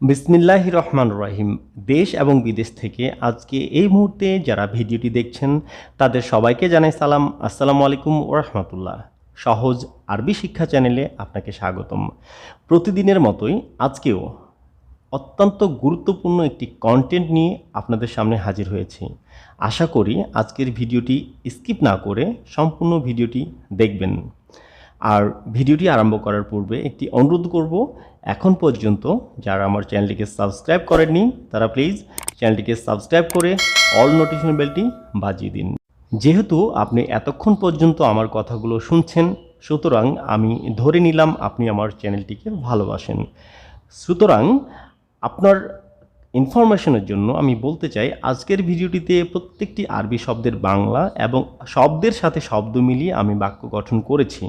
বিসমিল্লাহির রহমানির রহিম। দেশ এবং বিদেশ থেকে আজকে এই মুহূর্তে যারা ভিডিওটি দেখছেন তাদের সবাইকে জানাই সালাম, আসসালামু আলাইকুম ওয়া রাহমাতুল্লাহ। সহজ আরবি শিক্ষা চ্যানেলে আপনাকে স্বাগতম। প্রতিদিনের মতোই আজকেও অত্যন্ত গুরুত্বপূর্ণ একটি কন্টেন্ট নিয়ে আপনাদের সামনে হাজির হয়েছি। আশা করি আজকের ভিডিওটি স্কিপ না করে সম্পূর্ণ ভিডিওটি দেখবেন। আর ভিডিওটি আরম্ভ করার পূর্বে একটি অনুরোধ করব, এখন পর্যন্ত যারা আমার চ্যানেলটিকে সাবস্ক্রাইব করেননি তারা প্লিজ চ্যানেলটিকে সাবস্ক্রাইব করে অল নোটিফিকেশন বেলটি বাজিয়ে দিন। যেহেতু আপনি এতক্ষণ পর্যন্ত আমার কথাগুলো শুনছেন, সুতরাং আমি ধরে নিলাম আপনি আমার চ্যানেলটিকে ভালোবাসেন। সুতরাং আপনার ইনফরমেশনের জন্য আমি বলতে চাই, আজকের ভিডিওটিতে প্রত্যেকটি আরবি শব্দের বাংলা এবং শব্দের সাথে শব্দ মিলিয়ে আমি বাক্য গঠন করেছি।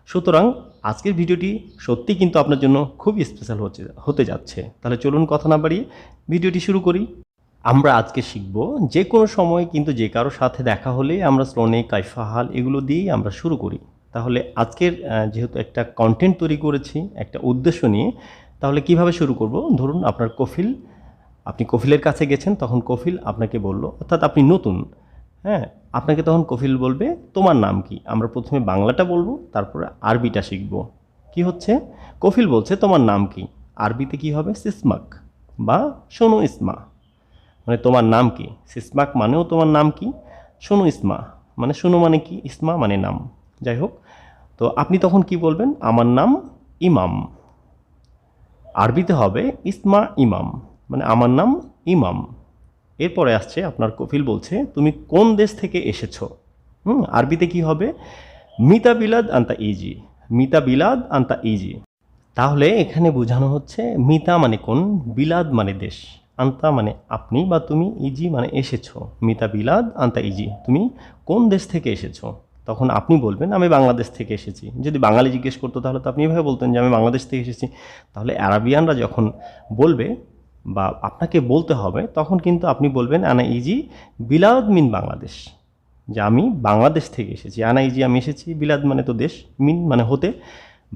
সুতরাং আজকের ভিডিওটি সত্যি কিন্তু আপনার জন্য খুবই স্পেশাল হতে যাচ্ছে। তাহলে চলুন কথা না বাড়িয়ে ভিডিওটি শুরু করি। আমরা আজকে শিখব, যে কোনো সময় কিন্তু যে কারোর সাথে দেখা হলে আমরা স্লোনে কাইফা হাল এগুলো দিয়েই আমরা শুরু করি। তাহলে আজকের যেহেতু একটা কন্টেন্ট তৈরি করেছি একটা উদ্দেশ্য নিয়ে, তাহলে কিভাবে শুরু করব? ধরুন আপনার কফিল, আপনি কফিলের কাছে গেছেন, তখন কফিল আপনাকে বলল, অর্থাৎ আপনি নতুন, হ্যাঁ, আপনাকে তখন কফিল বলবে তোমার নাম কি। আমরা প্রথমে বাংলাটা বলবো, তারপরে আরবিটা শিখব। কি হচ্ছে? কফিল বলছে তোমার নাম কি, আরবিতে কি হবে? সিসমাক বা শোনো ইসমা, মানে তোমার নাম কি। সিসমাক মানেও তোমার নাম কি, শোনো ইসমা মানে শোনো মানে কি, ইসমা মানে নাম। যাই হোক, তো আপনি তখন কি বলবেন? আমার নাম ইমাম। আরবিতে হবে ইসমা ইমাম, মানে আমার নাম ইমাম। এরপরে আসছে আপনার কফিল বলছে তুমি কোন দেশ থেকে এসেছো। আরবিতে কি হবে? মিতা বিলাদ আন্তা ইজি, মিতা বিলাদ আন্তা ইজি। তাহলে এখানে বোঝানো হচ্ছে মিতা মানে কোন, বিলাদ মানে দেশ, আন্তা মানে আপনি বা তুমি, ইজি মানে এসেছো। মিতা বিলাদ আন্তা ইজি, তুমি কোন দেশ থেকে এসেছো। তখন আপনি বলবেন আমি বাংলাদেশ থেকে এসেছি। যদি বাঙালি জিজ্ঞেস করতো তাহলে তো আপনি এভাবে বলতেন যে আমি বাংলাদেশ থেকে এসেছি। তাহলে আরাবিয়ানরা যখন বলবে বা আপনাকে বলতে হবে, তখন কিন্তু আপনি বলবেন আনা ইজি বিলাদ মিন বাংলাদেশ, যে আমি বাংলাদেশ থেকে এসেছি। আনা ইজি আমি এসেছি, বিলাদ মানে তো দেশ, মিন মানে হতে,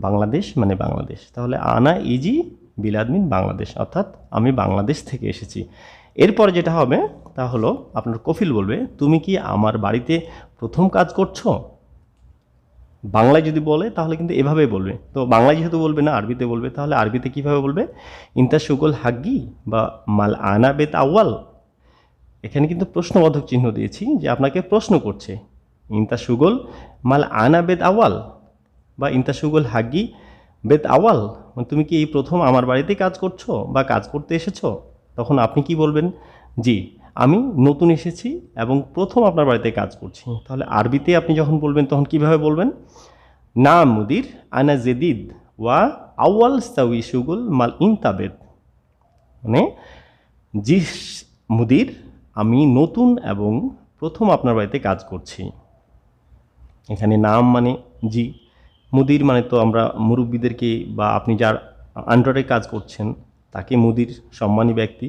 বাংলাদেশ মানে বাংলাদেশ। তাহলে আনা ইজি বিলাদ মিন বাংলাদেশ, অর্থাৎ আমি বাংলাদেশ থেকে এসেছি। এরপরে যেটা হবে তা হলো আপনার কফিল বলবে তুমি কি আমার বাড়িতে প্রথম কাজ করছো। বাংলায় যদি বলে তাহলে কিন্তু এভাবেই বলবে। তো বাংলায় যেহেতু বলবে না, আরবিতে বলবে, তাহলে আরবিতে কীভাবে বলবে? ইন্তা সুগল হাগ্গি বা মাল আনা বেত আউয়াল। এখানে কিন্তু প্রশ্নবোধক চিহ্ন দিয়েছি, যে আপনাকে প্রশ্ন করছে। ইন্তা সুগল মাল আনা বেত আওয়াল বা ইন্তা সুগল হাগ্গি বেত আওয়াল, মানে তুমি কি এই প্রথম আমার বাড়িতে কাজ করছো বা কাজ করতে এসেছো। তখন আপনি কি বলবেন? জি, আমি নতুন এসেছি এবং প্রথম আপনার বাড়িতে কাজ করছি। তাহলে আরবিতে আপনি যখন বলবেন তখন কিভাবে বলবেন? না মুদির আনা জেদিদ ওয়া আউয়াল সাউই সুগুল মাল ইনতাবেদ, মানে জি মুদির, আমি নতুন এবং প্রথম আপনার বাড়িতে কাজ করছি। এখানে নাম মানে জি, মুদির মানে তো আমরা মুরব্বীদেরকে বা আপনি যার আন্ডারে কাজ করছেন তাকে মুদির, সম্মানী ব্যক্তি।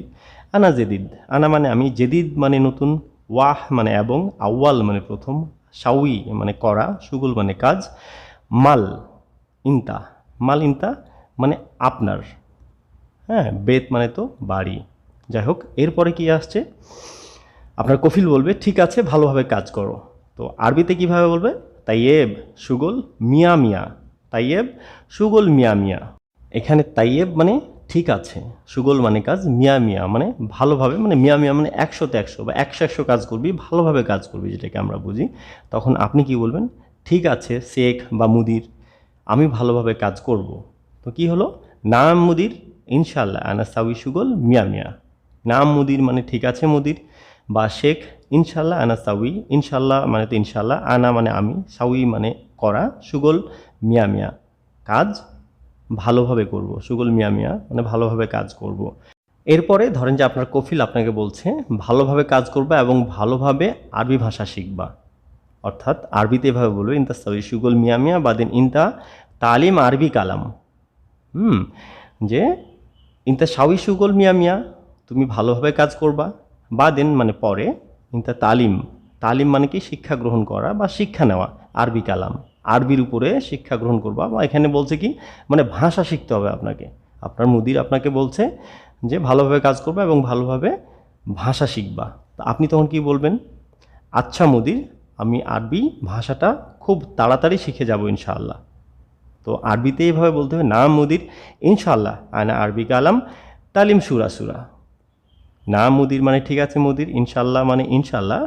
আনা জেদিদ, আনা মানে আমি, জেদিদ মানে নতুন, ওয়াহ মানে এবং, আউয়াল মানে প্রথম, সাউই মানে করা, সুগুল মানে কাজ, মাল ইনতা, মাল ইনতা মানে আপনার, হ্যাঁ, বেত মানে তো বাড়ি। যাই হোক, এরপরে কি আসছে? আপনার কফিল বলবে ঠিক আছে ভালোভাবে কাজ করো। তো আরবিতে কিভাবে বলবে? তাইয়েব সুগল মিয়া মিয়া, তাইয়েব সুগল মিয়া মিয়া। এখানে তাইয়েব মানে ঠিক আছে, সুগল মানে কাজ, মিয়া মিয়া মানে ভালোভাবে, মানে মিয়া মিয়া মানে 100-তে 100 বা 100-100 কাজ করবি, ভালোভাবে কাজ করবি, যেটাকে আমরা বুঝি। তখন আপনি কি বলবেন? ঠিক আছে শেখ বা মুদির, আমি ভালোভাবে কাজ করব। তো কি হলো? নাম মুদির ইনশাল্লাহ আনা সাউই সুগল মিয়া মিয়া। নাম মুদির মানে ঠিক আছে মুদির, বা শেখ ইনশাল্লাহ আনা সাউই, ইনশাল্লাহ মানে তো ইনশাল্লাহ, আনা মানে আমি, সাউই মানে করা, সুগল মিয়া মিয়া কাজ ভালোভাবে করব, সুগল মিয়া মিয়া মানে ভালোভাবে কাজ করব। এরপরে ধরেন যে আপনার কফিল আপনাকে বলছে ভালোভাবে কাজ করবা এবং ভালোভাবে আরবি ভাষা শিখবা, অর্থাৎ আরবিতে এভাবে বলবে ইনতা সাউই সুগল মিয়া মিয়া বাদিন ইনতা তালিম আরবি কালাম। যে ইনতা সাউই সুগল মিয়া মিয়া, তুমি ভালোভাবে কাজ করবা, বা দেন মানে পরে, ইনতা তালিম, তালিম মানে কি শিক্ষা গ্রহণ করা বা শিক্ষা নেওয়া, আরবি কালাম আরবির উপরে শিক্ষা গ্রহণ করবা। বা এখানে বলছে কি, মানে ভাষা শিখতে হবে আপনাকে। আপনার মুদির আপনাকে বলছে যে ভালোভাবে কাজ করবা এবং ভালোভাবে ভাষা শিখবা। তো আপনি তখন কি বলবেন? আচ্ছা মুদির, আমি আরবি ভাষাটা খুব তাড়াতাড়ি শিখে যাব ইনশাআল্লাহ। তো আরবিতে এইভাবে বলতে হবে, নাম মুদির ইনশাআল্লাহ আনা আরবি কালাম তালিম সুরা সুরা। না মুদির মানে ঠিক আছে মুদির, ইনশাল্লাহ মানে ইনশাল্লাহ,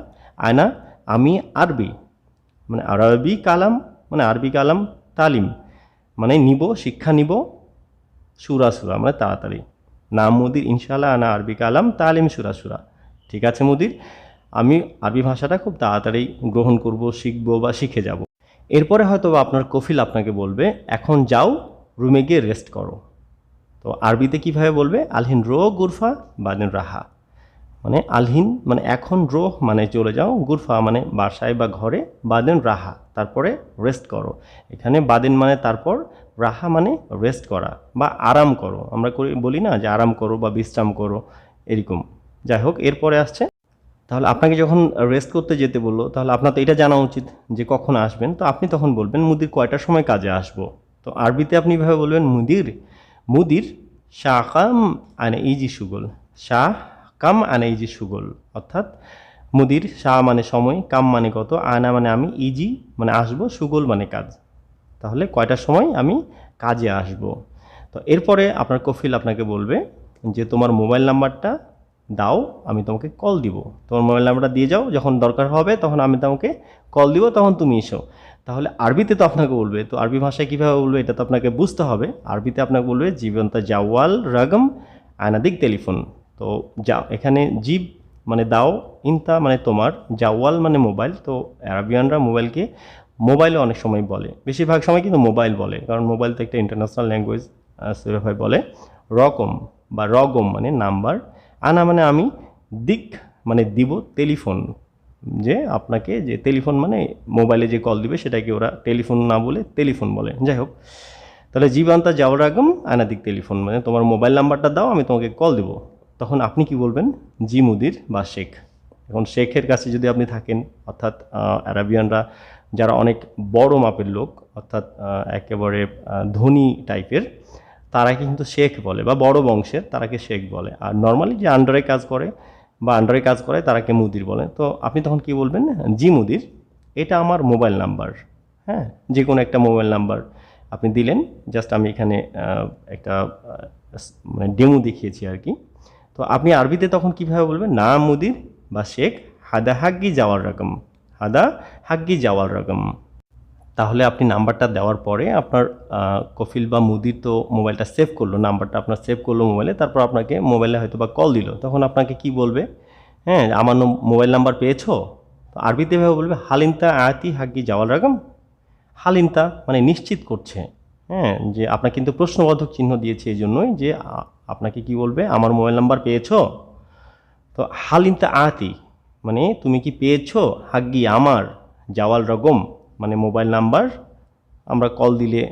আয়না আমি আরবি মানে আরবি কালাম মানে আরবি কালাম, তালিম মানে নিব শিক্ষা নিব, সুরা সুরা মানে তাড়াতাড়ি। না মুদির ইনশাল্লাহ আনা আরবি কালাম তালিম সুরা সুরা। ঠিক আছে মুদির, আমি আরবি ভাষাটা খুব তাড়াতাড়ি গ্রহণ করব, শিখবো বা শিখে যাব। এরপরে হয়তো আপনার কফিল আপনাকে বলবে এখন যাও রুমে গিয়ে রেস্ট করো। তো আরবিতে কীভাবে বলবে? আলহিন রো গুরফা বাদেন রাহা, মানে আলহিন মানে এখন, রোহ মানে চলে যাও, গুরফা মানে বাসায় বা ঘরে, বাদেন রাহা তারপরে রেস্ট করো। এখানে বাদেন মানে তারপর, রাহা মানে রেস্ট করা বা আরাম করো। আমরা বলি না যে আরাম করো বা বিশ্রাম করো, এরকম। যাই হোক, এরপরে আসছে, তাহলে আপনাকে যখন রেস্ট করতে যেতে বললো, তাহলে আপনার তো এটা জানা উচিত যে কখন আসবেন। তো আপনি তখন বলবেন মুদির কয়টার সময় কাজে আসবো। তো আরবিতে আপনি এভাবে বলবেন মুদির, মুদির শাহ কাম আনে ইজি সুগল, শাহ কাম আনে ইজি সুগল, অর্থাৎ মুদির শাহ মানে সময়, কাম মানে কত, আনা মানে আমি, ইজি মানে আসবো, সুগল মানে কাজ। তাহলে কয়টার সময় আমি কাজে আসব। তো এরপরে আপনার কফিল আপনাকে বলবে যে তোমার মোবাইল নাম্বারটা দাও, আমি তোমাকে কল দিব। তোমার মোবাইল নাম্বারটা দিয়ে যাও, যখন দরকার হবে তখন আমি তোমাকে কল দিব, তখন তুমি এসো। তাহলে আরবিতে তো আপনাকে বলবে, তো আরবি ভাষায় কীভাবে বলবে এটা তো আপনাকে বুঝতে হবে। আরবিতে আপনাকে বলবে জীবন্ত জাওয়াল রাগম আনাদিক টেলিফোন। তো যা এখানে জিব মানে দাও, ইনতা মানে তোমার, জাওয়াল মানে মোবাইল। তো আরবিয়ানরা মোবাইলকে মোবাইলে অনেক সময় বলে, বেশিরভাগ সময় কিন্তু মোবাইল বলে, কারণ মোবাইল তো একটা ইন্টারন্যাশনাল ল্যাঙ্গুয়েজ, সেভাবে বলে। রকম বা রগম মানে নাম্বার, আনা মানে আমি, দিক মানে দিব, টেলিফোন যে আপনাকে, যে টেলিফোন মানে মোবাইলে যে কল দিবে সেটাকে ওরা টেলিফোন না বলে টেলিফোন বলে। যাই হোক, তাহলে জীবান্তা যাওয়ার আগম আনাদিক টেলিফোন মানে তোমার মোবাইল নাম্বারটা দাও, আমি তোমাকে কল দেবো। তখন আপনি কি বলবেন? জি মুদির বা শেখ। এখন শেখের কাছে যদি আপনি থাকেন, অর্থাৎ আরাবিয়ানরা যারা অনেক বড় মাপের লোক, অর্থাৎ একেবারে ধনী টাইপের, তারা কিন্তু শেখ বলে, বা বড় বংশের তারাকে শেখ বলে। আর নর্মালি যে আন্ডারে কাজ করে বা আন্ডারে কাজ করে তারাকে মুদির বলে। তো আপনি তখন কি বলবেন? জি মুদির, এটা আমার মোবাইল নাম্বার। হ্যাঁ, যে কোনো একটা মোবাইল নাম্বার আপনি দিলেন। জাস্ট আমি এখানে একটা মানে ডেমো দেখিয়েছি আর কি। তো আপনি আরবিতে তখন কীভাবে বলবেন? না মুদির বা শেখ, হাদা হাগ্গি যাওয়ার রকম, হাদা হাগ্গি যাওয়ার রকম। তাহলে আপনি নাম্বারটা দেওয়ার পরে আপনার কফিল বা মুদির তো মোবাইলটা সেভ করলো, নাম্বারটা আপনার সেভ করলো মোবাইলে, তারপর আপনাকে মোবাইলে হয়তো বা কল দিল। তখন আপনাকে কি বলবে? হ্যাঁ, আমার মোবাইল নাম্বার পেয়েছো? তো আরবিতে এভাবে বলবে হালিনতা আয়াতি হাগ্গি যাওয়ার রকম। হালিনতা মানে নিশ্চিত করছে, হ্যাঁ, যে আপনার কিন্তু প্রশ্নবোধক চিহ্ন দিয়েছে এই জন্যই যে আপনাকে কি বলবে? আমার মোবাইল নাম্বার পেয়েছো? তো হালিনতা আয়াতি মানে তুমি কি পেয়েছো, হাগ্গি আমার, যাওয়াল রগম মানে মোবাইল নাম্বার, আমরা কল দিলে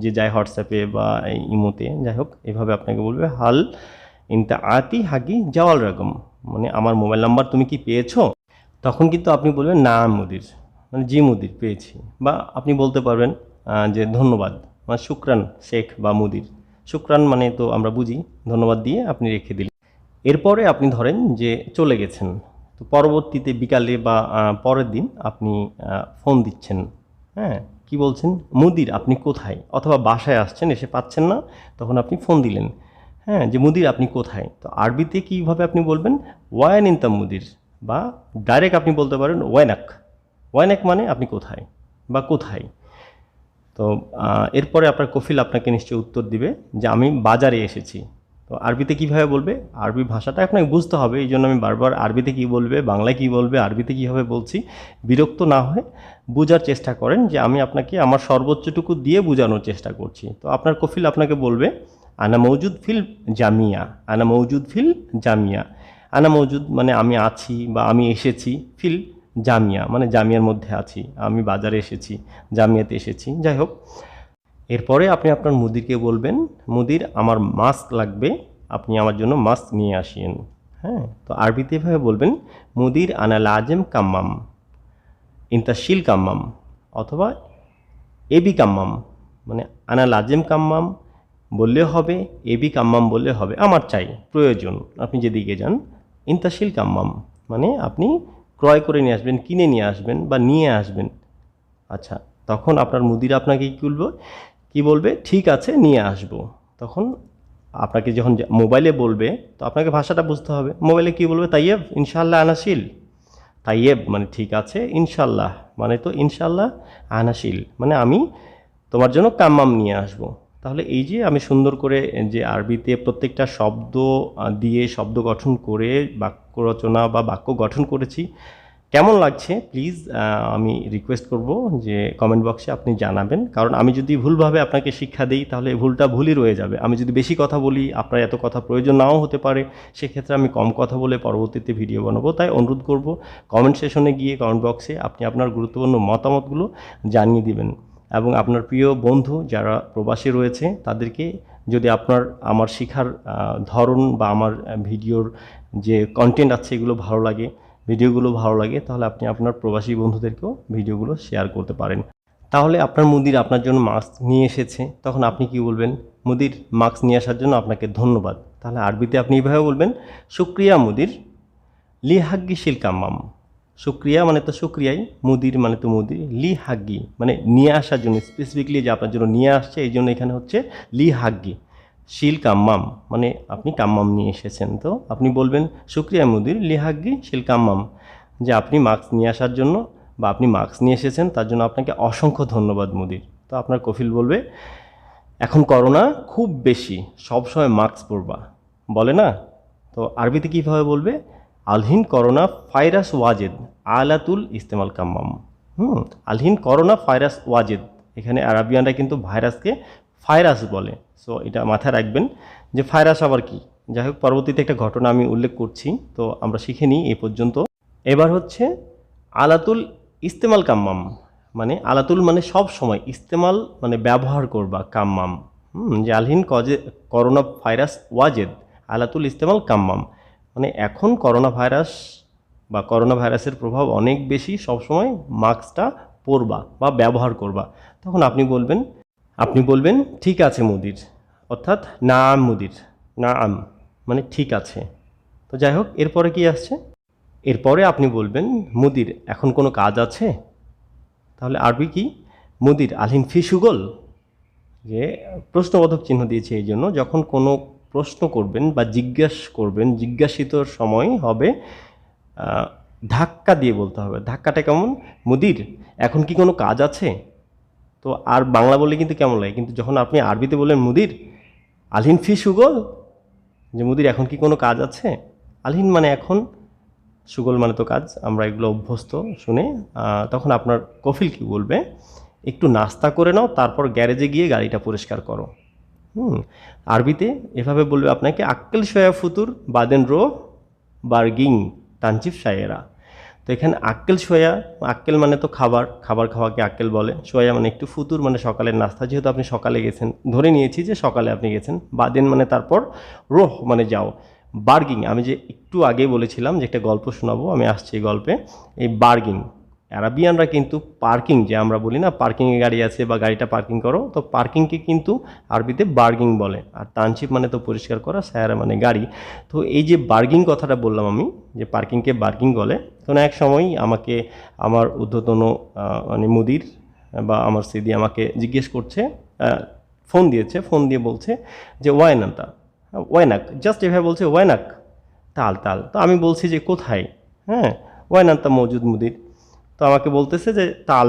যে যায় হোয়াটসঅ্যাপে বা ইমোতে, যাই হোক এভাবে আপনাকে বলবে হাল ইনতা আতি হাগি যাওয়াল রকম মানে আমার মোবাইল নাম্বার তুমি কি পেয়েছো? তখন কিন্তু আপনি বলবেন না মুদির, মানে জি মুদির পেয়েছি। বা আপনি বলতে পারবেন যে ধন্যবাদ, মানে শুক্রান শেখ বা মুদির। শুক্রান মানে তো আমরা বুঝি, ধন্যবাদ দিয়ে আপনি রেখে দিলেন। এরপরে আপনি ধরেন যে চলে গেছেন, তো পরবর্তীতে বিকালে বা পরের দিন আপনি ফোন দিচ্ছেন। হ্যাঁ, কি বলছেন? মুদির আপনি কোথায়? অথবা বাসায় আসছেন, এসে পাচ্ছেন না, তখন আপনি ফোন দিলেন। হ্যাঁ, যে মুদির আপনি কোথায়? তো আরবিতে কীভাবে আপনি বলবেন? ওয়ান ইন দ্য মুদির, বা ডাইরেক্ট আপনি বলতে পারেন ওয়াইনাক। ওয়াইনাক মানে আপনি কোথায় বা কোথায়। তো এরপরে আপনার কফিল আপনাকে নিশ্চয়ই উত্তর দিবে যে আমি বাজারে এসেছি। তো আরবিতে কীভাবে বলবে? আরবি ভাষাটা আপনাকে বুঝতে হবে, এই জন্য আমি বারবার আরবিতে কী বলবে, বাংলায় কী বলবে, আরবিতে কীভাবে বলছি, বিরক্ত না হয়ে বোঝার চেষ্টা করেন যে আমি আপনাকে আমার সর্বোচ্চটুকু দিয়ে বোঝানোর চেষ্টা করছি। তো আপনার কফিল আপনাকে বলবে আনা মৌজুদ ফিল জামিয়া, আনা মৌজুদ ফিল জামিয়া। আনা মৌজুদ মানে আমি আছি বা আমি এসেছি, ফিল জামিয়া মানে জামিয়ার মধ্যে আছি, আমি বাজারে এসেছি, জামিয়াতে এসেছি। যাই হোক, এরপরে আপনি আপনার মুদিরকে বলবেন মুদির আমার মাস্ক লাগবে, আপনি আমার জন্য মাস্ক নিয়ে আসিয়েন। হ্যাঁ, তো আরবিতে এভাবে বলবেন মুদির আনা লাজেম কাম্মাম ইনতা শিল কাম্মাম, অথবা এবি কাম্মাম মানে আনা লাজেম কাম্মাম বললে হবে, এবি কাম্মাম বললে হবে, আমার চাই, প্রয়োজন, আপনি যেদিকে যান। ইন্তাশিল কাম্মাম মানে আপনি ক্রয় করে নিয়ে আসবেন, কিনে নিয়ে আসবেন বা নিয়ে আসবেন। আচ্ছা, তখন আপনার মুদির আপনাকে কি বলবে? ঠিক আছে, নিয়ে আসবো। তখন আপনাকে যখন মোবাইলে বলবে, তো আপনাকে ভাষাটা বুঝতে হবে। মোবাইলে কি বলবে? তাইয়েব ইনশাআল্লাহ আনাশিল। তাইয়েব মানে ঠিক আছে, ইনশাল্লাহ মানে তো ইনশাল্লাহ, আনাশিল মানে আমি তোমার জন্য কাম্মাম নিয়ে আসবো। তাহলে এই যে আমি সুন্দর করে যে আরবিতে প্রত্যেকটা শব্দ দিয়ে শব্দ গঠন করে বাক্য রচনা বা বাক্য গঠন করেছি, কেমন লাগছে প্লিজ আমি রিকোয়েস্ট করব যে কমেন্ট বক্সে আপনি জানাবেন। কারণ আমি যদি ভুলভাবে আপনাকে শিক্ষা দিই তাহলে ভুলটা ভুলই রয়ে যাবে। আমি যদি বেশি কথা বলি, আপনার এত কথা প্রয়োজন নাও হতে পারে, সেক্ষেত্রে আমি কম কথা বলে পরবর্তীতে ভিডিও বানাবো। তাই অনুরোধ করব কমেন্ট সেশনে গিয়ে কমেন্ট বক্সে আপনি আপনার গুরুত্বপূর্ণ মতামতগুলো জানিয়ে দিবেন। এবং আপনার প্রিয় বন্ধু যারা প্রবাসী রয়েছে তাদেরকে যদি আমার শেখার ধরন বা আমার ভিডিওর যে কন্টেন্ট আছে এগুলো ভালো লাগে, ভিডিওগুলো ভালো লাগে, তাহলে আপনি আপনার প্রবাসী বন্ধুদেরকেও ভিডিওগুলো শেয়ার করতে পারেন। তাহলে আপনার মুদির আপনার জন্য মাস্ক নিয়ে এসেছে, তখন আপনি কি বলবেন? মুদির, মাস্ক নিয়ে আসার জন্য আপনাকে ধন্যবাদ। তাহলে আরবিতে আপনি এইভাবে বলবেন, শুক্রিয়া মুদির, লি হাগ্গি শিল কাম্মাম। শুক্রিয়া মানে তো শুক্রিয়াই, মুদির মানে তো মুদির, লি হাগ্গি মানে নিয়ে আসার জন্য, স্পেসিফিকলি যে আপনার জন্য নিয়ে আসছে এই জন্য এখানে হচ্ছে লি হাগ্গি। শিল কাম্মাম মানে আপনি কাম্মাম নিয়ে এসেছেন, তো আপনি বলবেন শুক্রিয়া মুদির, লি হাগ্গি শিল কাম্মাম, যে আপনি মাস্ক নিয়ে আসার জন্য বা আপনি মাস্ক নিয়ে এসেছেন তার জন্য আপনাকে অসংখ্য ধন্যবাদ মুদির। তো আপনার কফিল বলবে, এখন করোনা খুব বেশি, সবসময় মাস্ক পরবা, বলে না? তো আরবিতে কীভাবে বলবে? আলহিন করোনা ভাইরাস ওয়াজেদ আলাতুল ইস্তেমাল কাম্মাম। আলহিন করোনা ভাইরাস ওয়াজেদ, এখানে আরবিয়ানরা কিন্তু ভাইরাসকে ভাইরাস বলে। সো এটা মাথায় রাখবেন যে ভাইরাস আবার কি। যাই হোক, পরবর্তীতে একটা ঘটনা আমি উল্লেখ করছি, তো আমরা শিখে নিই এই পর্যন্ত। এবার হচ্ছে আলাতুল ইস্তেমাল কাম্মাম, মানে আলাতুল মানে সব সময়, ইস্তেমাল মানে ব্যবহার করবা, কাম্মাম যে আলহিন করোনা ভাইরাস ওয়াজেদ আলাতুল ইস্তেমাল কাম্মাম মানে এখন করোনা ভাইরাস বা করোনা ভাইরাসের প্রভাব অনেক বেশি, সবসময় মাস্কটা পরবা বা ব্যবহার করবা। তখন আপনি বলবেন ঠিক আছে মুদির, অর্থাৎ না আম মুদির, না আম মানে ঠিক আছে। তো যাই হোক, এরপরে কি আসছে? এরপরে আপনি বলবেন মুদির, এখন কোনো কাজ আছে? তাহলে আরবি কি? মুদির আলহিন ফি সুগল, যে প্রশ্নবোধক চিহ্ন দিয়েছে এই জন্য যখন কোনো প্রশ্ন করবেন বা জিজ্ঞাসিতর সময় হবে ধাক্কা দিয়ে বলতে হবে। ধাক্কাটা কেমন? মুদির এখন কি কোনো কাজ আছে? তো আর বাংলা বললে কিন্তু কেমন লাগে, কিন্তু যখন আপনি আরবিতে বললেন মুদির আলহিন ফি সুগল, যে মুদির এখন কি কোনো কাজ আছে, আলহিন মানে এখন, সুগল মানে তো কাজ, আমরা এগুলো অভ্যস্ত শুনে। তখন আপনার কফিল কি বলবে? একটু নাস্তা করে নাও, তারপর গ্যারেজে গিয়ে গাড়িটা পরিষ্কার করো। আরবিতে এভাবে বলবে আপনাকে, আক্কেল শয়া ফুতুর বাদেন রো বার্গিং তানচিফ শায়েরা। তো এখানে আক্কেল শোয়া, আক্কেল মানে তো খাবার, খাবার খাওয়াকে আক্কেল বলে, শোয়া মানে একটু, ফুতুর মানে সকালের নাস্তা, যেহেতু আপনি সকালে গেছেন, ধরে নিয়েছি যে সকালে আপনি গেছেন। বাদেন মানে তারপর, রোহ মানে যাও, বার্গিং আমি যে একটু আগে বলেছিলাম যে একটা গল্প শোনাবো, আমি আসছি এই গল্পে। এই বার্গিং, আরাবিয়ানরা কিন্তু পার্কিং, যে আমরা বলি না পার্কিংয়ে গাড়ি আছে বা গাড়িটা পার্কিং করো, তো পার্কিংকে কিন্তু আরবিতে বার্গিং বলে। আর তানচিপ মানে তো পরিষ্কার করা, সায়ারা মানে গাড়ি। তো এই যে বার্গিং কথাটা বললাম আমি, যে পার্কিংকে বার্গিং বলে, কোনো এক সময় আমাকে আমার ঊর্ধ্বতন মানে মুদির বা আমার সিদি আমাকে জিজ্ঞেস করছে, ফোন দিয়ে বলছে যে ওয়াইনান্তা, ওয়াইনাক, জাস্ট এভাবে বলছে ওয়াইনাক, তাল তাল। তো আমি বলছি যে কোথায়? হ্যাঁ, ওয়াইনান্তা মজুদ মুদির। তো আমাকে বলতেছে যে তাল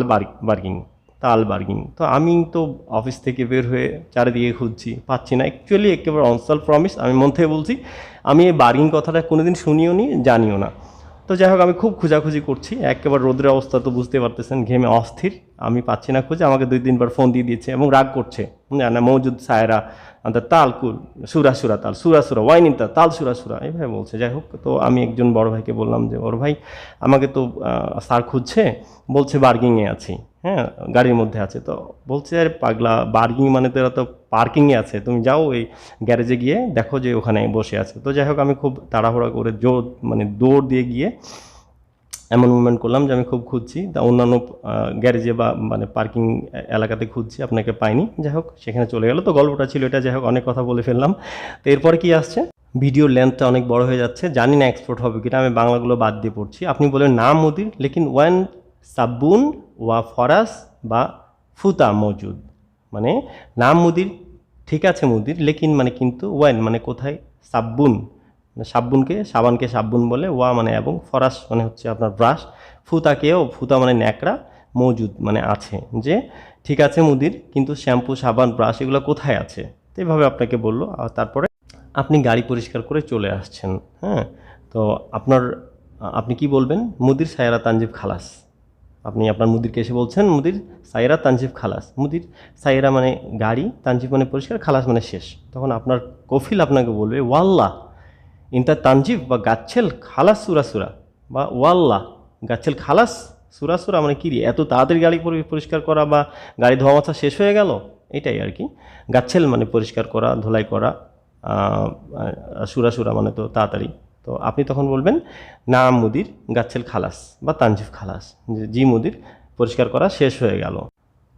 বার্গিং। তো আমি তো অফিস থেকে বের হয়ে চারিদিকে খুঁজছি, পাচ্ছি না। অ্যাকচুয়ালি একেবারে অনসাল প্রমিস, আমি মন থেকে বলছি আমি এই বার্গিং কথাটা কোনোদিন শুনিও নি, জানিও না। তো যাই হোক, আমি খুব খোঁজাখুঁজি করছি, একেবারে রোদের অবস্থা তো বুঝতে পারতেছেন, ঘেমে অস্থির, আমি পাচ্ছি না খুঁজে। আমাকে 2-3 বার ফোন দিয়ে দিয়েছে এবং রাগ করছে, না মৌজুদ সায়রা তাল কুল সুরা তাল সুরা ওয়াইনিতা তাল সুরা এইভাবে বলছে। যাই হোক, তো আমি একজন বড় ভাইকে বললাম যে বড় ভাই, আমাকে তো স্যার খুঁজছে, বলছে বার্গিংয়ে আছি, হ্যাঁ গাড়ির মধ্যে আছে। তো বলছে আরে পাগলা, বার্গিং মানে তো এরা তো পার্কিংয়ে আছে, তুমি যাও ওই গ্যারেজে গিয়ে দেখো যে ওখানে বসে আছে। তো যাই হোক, আমি খুব তাড়াহুড়া করে দৌড় দিয়ে গিয়ে এমন মুভমেন্ট করলাম যে আমি খুব খুঁজছি, তা অন্যান্য গ্যারেজে বা মানে পার্কিং এলাকাতে খুঁজছি, আপনাকে পাইনি। যাই হোক, সেখানে চলে গেল। তো গল্পটা ছিল এটা। যাই হোক, অনেক কথা বলে ফেললাম। তো এরপরে কি আসছে, ভিডিওর লেন্থটা অনেক বড় হয়ে যাচ্ছে, জানি না এক্সপোর্ট হবে কিনা, আমি বাংলাগুলো বাদ দিয়ে পড়ছি। আপনি বলেন না মুদির লেকিন ওয়ান সাবুন ওয়া ফরাস বা ফুতা মজুদ, মানে নাম মুদির, ঠিক আছে মুদির, লেকিন মানে কিন্তু, ওয়ান মানে কোথায়, সাবুন মানে সাবুনকে, সাবানকে সাবুন বলে, ওয়া মানে এবং, ফরাস মানে হচ্ছে আপনার ব্রাশ, ফুতাকেও, ফুতা মানে ন্যাকড়া, মজুদ মানে আছে, যে ঠিক আছে মুদির, কিন্তু শ্যাম্পু সাবান ব্রাশ এগুলো কোথায় আছে। তো এইভাবে আপনাকে বললো। আর তারপরে আপনি গাড়ি পরিষ্কার করে চলে আসছেন। হ্যাঁ, তো আপনি কি বলবেন, মুদির সায়রা তানজিব খালাস। আপনি আপনার মুদিরকে এসে বলছেন, মুদির সায়রা তানজিব খালাস। মুদির সায়রা মানে গাড়ি, তানজিব মানে পরিষ্কার, খালাস মানে শেষ। তখন আপনার কফিল আপনাকে বলবে, ওয়াল্লাহ ইনতা তানজিব বা গাচ্ছেল খালাস সুরা সুরা, বা ওয়াল্লাহ গাচ্ছেল খালাস সুরা সুরা, মানে কি রে, এত তাড়াতাড়ি গাড়ি পরিষ্কার করা বা গাড়ি ধোয়া মোছা শেষ হয়ে গেল, এটাই আর কি। গাচ্ছেল মানে পরিষ্কার করা, ধোলাই করা, সুরা সুরা মানে তো তাড়াতাড়ি। তো আপনি তখন বলবেন, না মুদির গাচ্ছেল খালাস বা তানজিব খালাস, জি মুদির পরিষ্কার করা শেষ হয়ে গেল।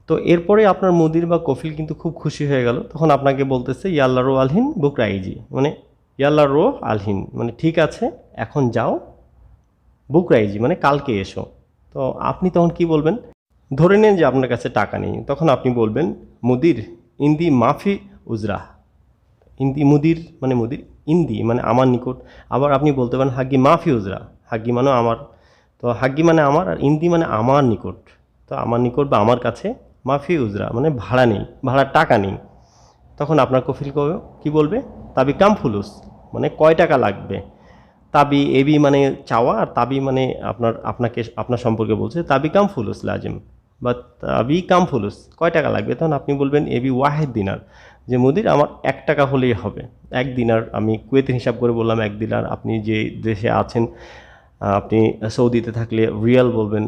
তো এরপরে আপনার মুদির বা কফিল কিন্তু খুব খুশি হয়ে গেল। তখন আপনাকে বলতেছে, ইয়াল্লা রো আলহিন বুক রাইজি, মানে ইয়াল্লা রো আলহিন মানে ঠিক আছে এখন যাও, বুক রাইজি মানে কালকে এসো। তো আপনি তখন কি বলবেন, ধরে নেন যে আপনার কাছে টাকা নেই। তখন আপনি বলবেন, মুদির ইন্দি মাফি উজরা, ইন্দি মুদির মানে মুদির, ইন্দি মানে আমার নিকট। আবার আপনি বলতে পারেন হাগ্গি মাফি উজরা, হাগ্গি মানে আমার। তো হাগ্গি মানে আমার, আর ইন্দি মানে আমার নিকট। তো আমার নিকট বা আমার কাছে, মাফি উজরা মানে ভাড়া নেই, ভাড়ার টাকা নেই। তখন আপনার কফিল কি বলবে, তাবি কাম ফুলুস মানে কয় টাকা লাগবে। তাবি এবি মানে চাওয়া, আর তাবি মানে আপনার সম্পর্কে বলছে, তাবি কাম ফুলুস লাজিম বা তাবি কাম ফুলুস কয় টাকা লাগবে। তখন আপনি বলবেন এবি ওয়াহেদ দিনার, যে মুদির আমার 1 টাকা হলেই হবে। 1 দিনার, আমি কুয়েতের হিসাব করে বললাম 1 দিনার। আপনি যে দেশে আছেন, আপনি সৌদিতে থাকলে রিয়াল বলবেন,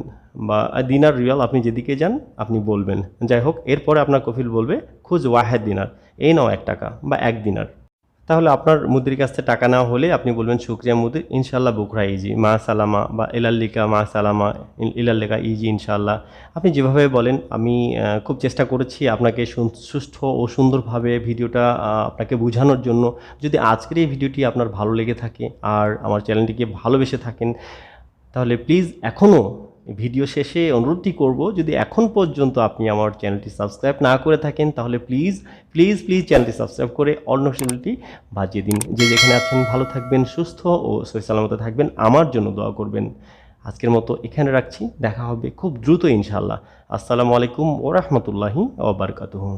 বা দিনার রিয়াল, আপনি যেদিকে যান আপনি বলবেন। যাই হোক, এরপরে আপনার কফিল বলবে, খুঁজ ওয়াহেদ দিনার, এই নাও 1 টাকা বা 1 দিনার। তাহলে আপনার মুদির কাছ থেকে টাকা নেওয়া হলে আপনি বলবেন, শুক্রিয়া মুদির, ইনশাল্লাহ বুকরা ইজি মা সালামা, বা এলাল্লিকা মা সালামা, ইলাল্লিকা ইজি ইনশাল্লাহ। আপনি যেভাবে বলেন, আমি খুব চেষ্টা করেছি আপনাকে সুষ্ঠু ও সুন্দরভাবে ভিডিওটা আপনাকে বোঝানোর জন্য। যদি আজকের এই ভিডিওটি আপনার ভালো লেগে থাকে আর আমার চ্যানেলটিকে ভালোবেসে থাকেন, তাহলে প্লিজ এখনও ভিডিও শেষে অনুরোধটি করব, যদি এখন পর্যন্ত আপনি আমার চ্যানেলটি সাবস্ক্রাইব না করে থাকেন, তাহলে প্লিজ প্লিজ প্লিজ চ্যানেলটি সাবস্ক্রাইব করে অল নোটিফিকেশনটি বাজিয়ে দিন। যে যেখানে আছেন ভালো থাকবেন, সুস্থ ও সহি সালামতে থাকবেন, আমার জন্য দোয়া করবেন। আজকের মতো এখানে রাখছি, দেখা হবে খুব দ্রুত ইনশাআল্লাহ। আসসালামু আলাইকুম ওয়া রাহমাতুল্লাহি ওয়া বারাকাতুহু।